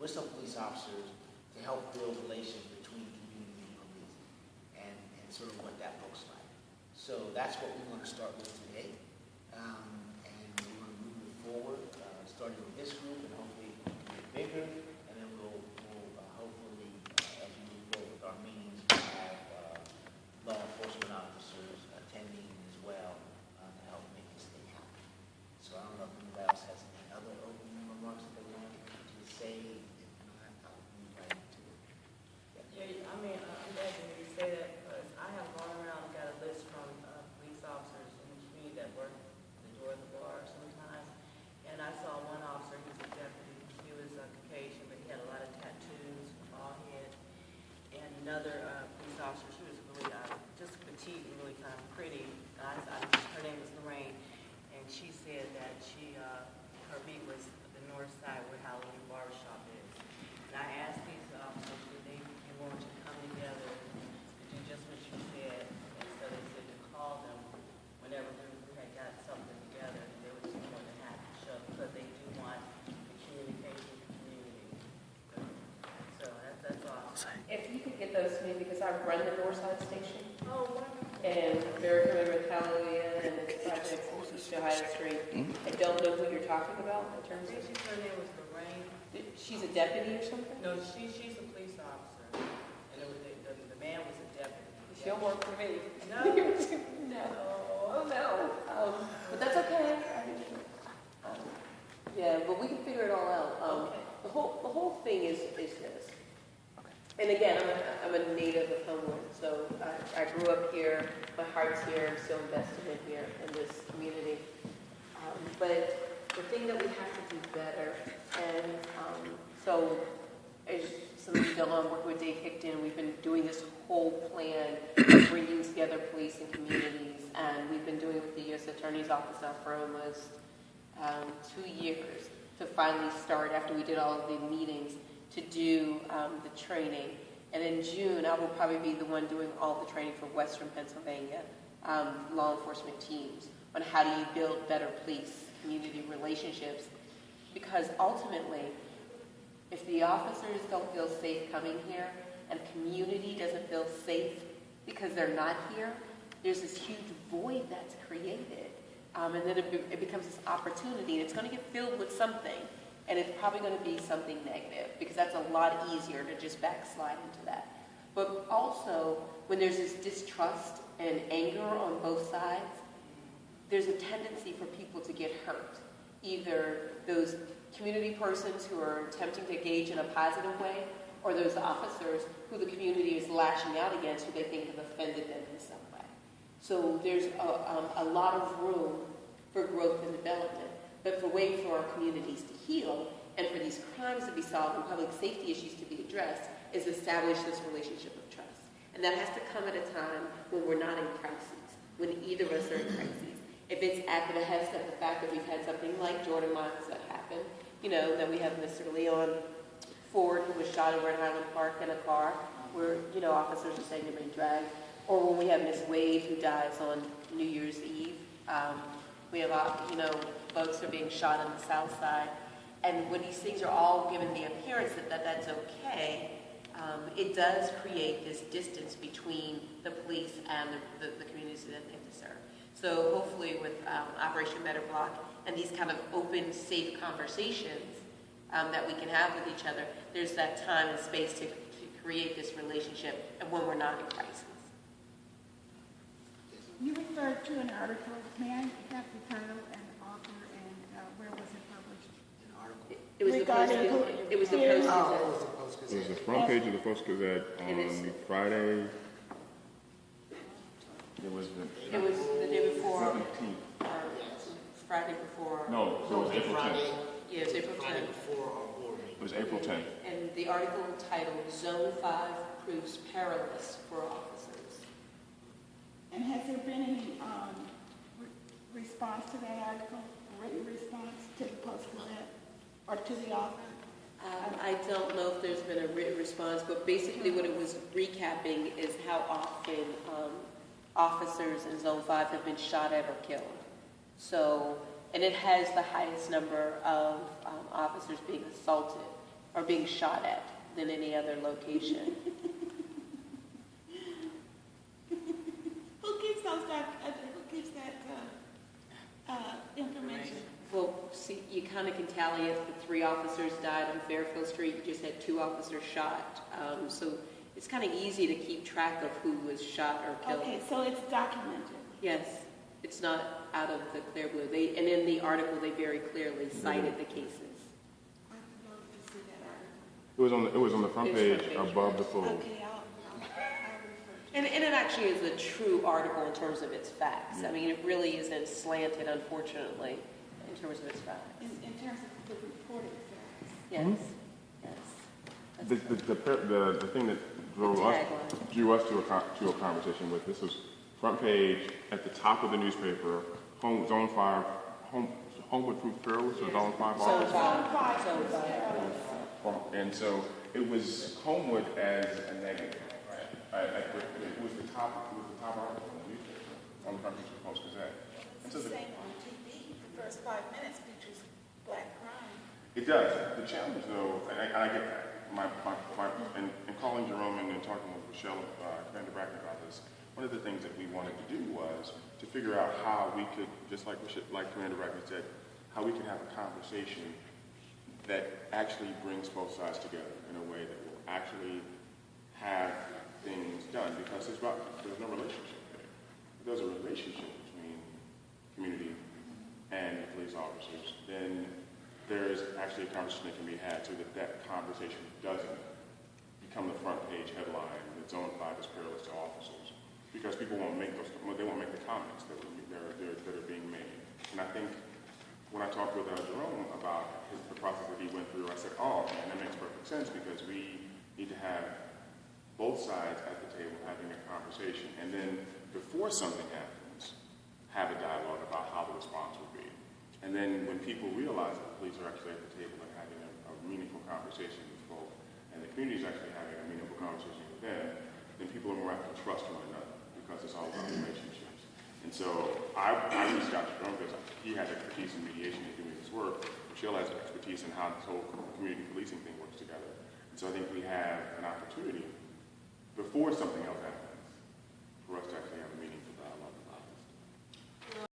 with some police officers to help build relations between community and police, and sort of what that looks like. So that's what we want to start with today, and we want to move it forward, starting with this group, and hopefully get bigger, and then we'll hopefully, as we move forward with our meetings, we'll have law enforcement officers attending as well to help make this thing happen. So I don't know if anybody else has any other opening remarks that they want to say. If not, I'll move right into it. Yeah, I mean, I'm glad to hear you say that, because I have gone around and got a list from police officers in the community that work at the door of the bar sometimes, and I saw one officer, he was a deputy, he was Caucasian, but he had a lot of tattoos, bald head, and another police officer, she was really just petite and really kind of pretty. Her name was Lorraine, and she said that her beat was the north side where Halloween Barbershop is. And I asked these officers if they wanted to come together to do just what you said, and so they said to call them whenever we had got something together, and they were just more than happy to show, because they do want the communication community. So that's awesome. If you could get those to me, because I run the Northside Station, Oh, wonderful. and I'm very familiar with Hallelujah and its projects in East Ohio Street. I don't know who you're talking about in terms of. Her name was Lorraine. She's a deputy or something? No, she's a police officer, and the man was a deputy. She'll work for me. No. No. Oh, no. But that's okay. Yeah, but we can figure it all out. Okay. The whole thing is this. And again, I'm a native of Homewood, so I grew up here. My heart's here. I'm still invested in here in this community. But the thing that we have to do better, and so as some of you know, I'm working with Dave Hickton. We've been doing this whole plan of bringing together police and communities, and we've been doing it with the U.S. Attorney's Office now for almost 2 years to finally start, after we did all of the meetings, to do the training. And in June, I will probably be the one doing all the training for Western Pennsylvania law enforcement teams on how do you build better police community relationships. Because ultimately, if the officers don't feel safe coming here and the community doesn't feel safe because they're not here, there's this huge void that's created. And then it becomes this opportunity, and it's going to get filled with something. And it's probably going to be something negative, because that's a lot easier to just backslide into that. But also, when there's this distrust and anger on both sides, there's a tendency for people to get hurt. Either those community persons who are attempting to engage in a positive way, or those officers who the community is lashing out against, who they think have offended them in some way. So there's a lot of room for growth and development. But the way for our communities to heal and for these crimes to be solved and public safety issues to be addressed is establish this relationship of trust. And that has to come at a time when we're not in crises, when either of us are in crises. If it's at the behest of the fact that we've had something like Jordan Miles that happened, that we have Mr. Leon Ford, who was shot over at Highland Park in a car, where, officers are saying they're being dragged, or when we have Miss Wade, who dies on New Year's Eve. We have, folks are being shot on the south side. And when these things are all given the appearance that that's okay, it does create this distance between the police and the communities that they have to serve. So hopefully with Operation Better Block and these kind of open, safe conversations that we can have with each other, there's that time and space to create this relationship, and when we're not in crisis. You referred to an article. May I have the title and the author, and where was it published? An article. It was Regarding it was the who- Post-Gazette. It was the Post-Gazette. It was the front page of the Post-Gazette on Friday. It was It was the day before, 17th. or Friday before. No, so it was April 10th. Yeah, it was April Friday 10th. before our board meeting. It was April 10th. And the article titled Zone 5 Proves Perilous for Officers. And has there been any response to that article, written response to the Post-Gazette or to the author? I don't know if there's been a written response, but basically what it was recapping is how often officers in Zone 5 have been shot at or killed. So, and it has the highest number of officers being assaulted are being shot at than any other location. Who gives those who gives that information? Well, see, you kind of can tally it. The 3 officers died on Fairfield Street. You just had 2 officers shot. So it's kind of easy to keep track of who was shot or killed. Okay, so it's documented. Yes, it's not out of the clear blue. And in the article, they very clearly cited the cases. I'd love to see that article. It was on the front It's page front page, above right. the fold. Okay, I'll refer to And it actually is a true article in terms of its facts. I mean, it really isn't slanted, unfortunately, in terms of its facts. in terms of the reported facts. Yes, yes. The thing that tagline. drew us to a conversation with this was front page at the top of the newspaper. Zone 5, Homewood proved perilous, or Zone 5 So officers. far. And so it was Homewood as a negative. It was the top article in the newspaper on the front page of the Post-Gazette. And so Same on TV, the first 5 minutes features black crime. it does. The challenge, though, and I get that. In calling Jerome and talking with Michelle, Commander Brackett about this, one of the things that we wanted to do was to figure out how we could, just like Commander Brackett said, how we can have a conversation that actually brings both sides together in a way that will actually have things done, because there's no relationship there. If there's a relationship between community and police officers, then there's actually a conversation that can be had so that conversation doesn't become the front page headline that Zone 5 is perilous to officers, because people won't make the comments that are being made. And I think when I talked with Jerome about the process that he went through, I said, oh man, that makes perfect sense, because we need to have both sides at the table having a conversation, and then before something happens, have a dialogue about how the response will be. And then when people realize that the police are actually at the table and having a meaningful conversation with folk, and the community is actually having a meaningful conversation with them, then people are more apt to trust one another, because it's all about relationships. And so I reached out to Jerome because he has expertise in mediation and doing this work. Michelle has expertise in how this whole community policing thing works together. And so I think we have an opportunity before something else happens for us to actually have a meaningful